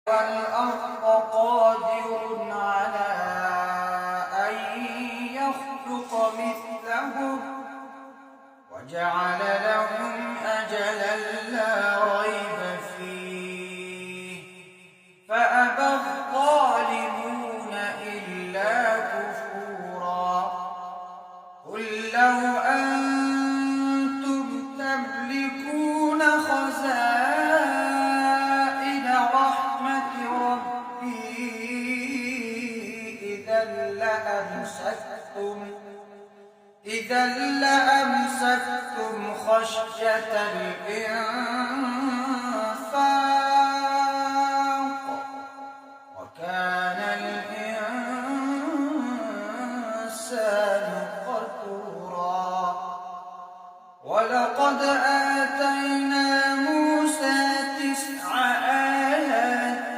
والأرض قادر على أن يخلق مثلهم وجعل لهم أجلا لا ريب فيه فأبى الظالمون إلا كفورا. قل لو أنتم تملكون خزائن رحمة ربي إذا لأمسكتم خشية الإنفاق